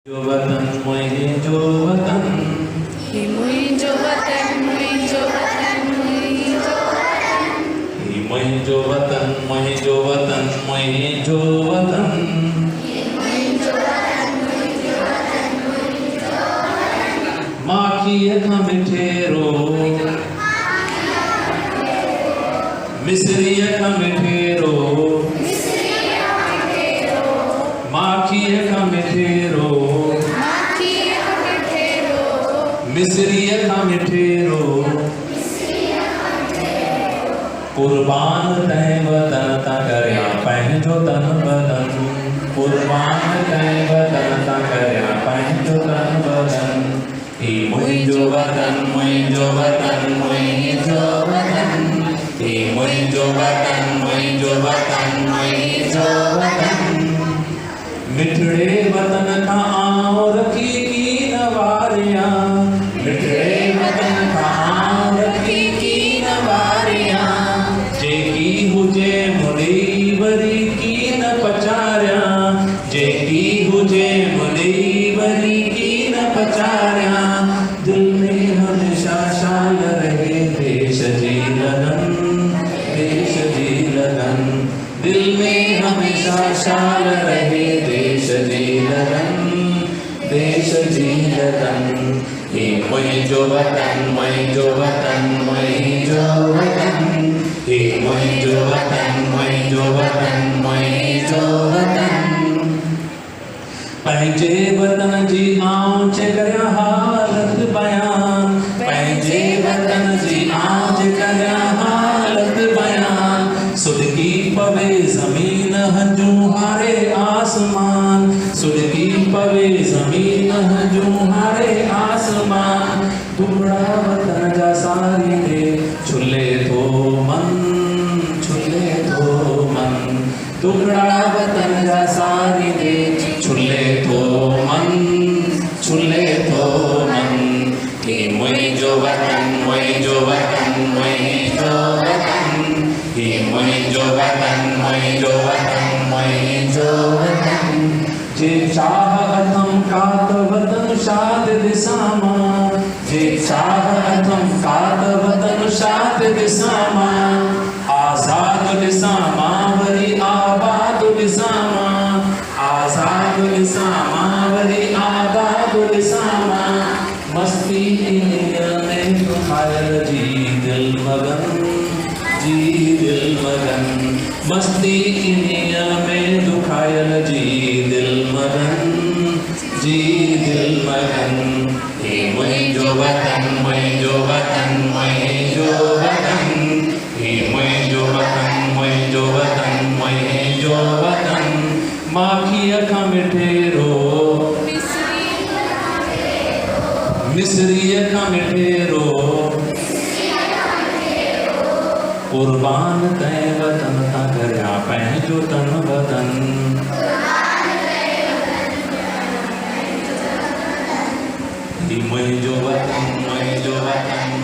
जो वतन मुंहिंजो वतन, ही मुंहिंजो वतन, मुंहिंजो वतन, मुंहिंजो वतन, ही मुंहिंजो वतन, मुंहिंजो वतन, मुंहिंजो वतन। ही मुंहिंजो वतन, मुंहिंजो वतन, मुंहिंजो वतन। माखीअ खां मिठेरो, मिसरीअ खां मिठेरो, माखीअ खां मिठेरो, मिसरीअ खां मिठेरो। कुर्बान तंहिं वतन तां करियां पंहिंजो तन बदन, कुर्बान तंहिं वतन तां करियां पंहिंजो तन बदन। ही मुंहिंजो वतन, मुंहिंजो वतन, मुंहिंजो वतन, ही मुंहिंजो वतन, मुंहिंजो वतन, मुंहिंजो वतन। मिठड़े वतन खां आऊं रखी कीन वारियां, मिठड़े वतन खां आऊं रखी कीन वारियां। जेकी हुजे मुड़ी वरी कीन पचारियां, जेकी हुजे मुड़ी वरी कीन पचारियां। दिल में हमेशा शाल रहे देश जी लगन, देश जी लगन। दिल में हमेशा शाल रहे देश जी लगन, देश जी लगन। ही मुंहिंजो वतन, मुंहिंजो वतन, मुंहिंजो वतन, ही मुंहिंजो वतन, मुंहिंजो वतन, मुंहिंजो वतन। पंहिंजे वतन जी आऊं करियां हालत बयान, पंहिंजे वतन जी आऊं करियां हालत बयान। सुॾकी पवे ज़मीन हंजूं हारे आसमान, सुॾकी पवे ज़मीन हंजूं हारे आसमान। टुकड़ा वतन जा सारी दे छुले थो मन, छुले थो मन। टुकड़ा वतन जा सारी दे छुले थो मन, छुले थो मन। ही मुंहिंजो वतन, मुंहिंजो वतन, मुंहिंजो वतन, ही मुंहिंजो वतन, मुंहिंजो वतन, मुंहिंजो वतन। जे चाह अथम कात वतन शाद ॾिसां मां, जे चाह अथम कात वतन शाद ॾिसां मां। आज़ाद ॾिसां मां वरी आबाद ॾिसां मां, आज़ाद ॾिसां मां वरी आबाद ॾिसां मां। मस्ती इन्हीअ में दुखायल जी दिल मगन, जी दिल मगन। मस्ती इन्हीअ में दुखायल जी दिल मगन, जी दिल मगन। ही मुंहिंजो वतन, मुंहिंजो वतन, मुंहिंजो वतन, ही मुंहिंजो वतन, मुंहिंजो वतन, मुंहिंजो वतन। माखीअ खां मिठेरो, मिसरीअ खां मिठेरो। कुर्बान तंहिं वतन तां करियां पंहिंजो तन बदन, ही मुंहिंजो वतन, मुंहिंजो वतन,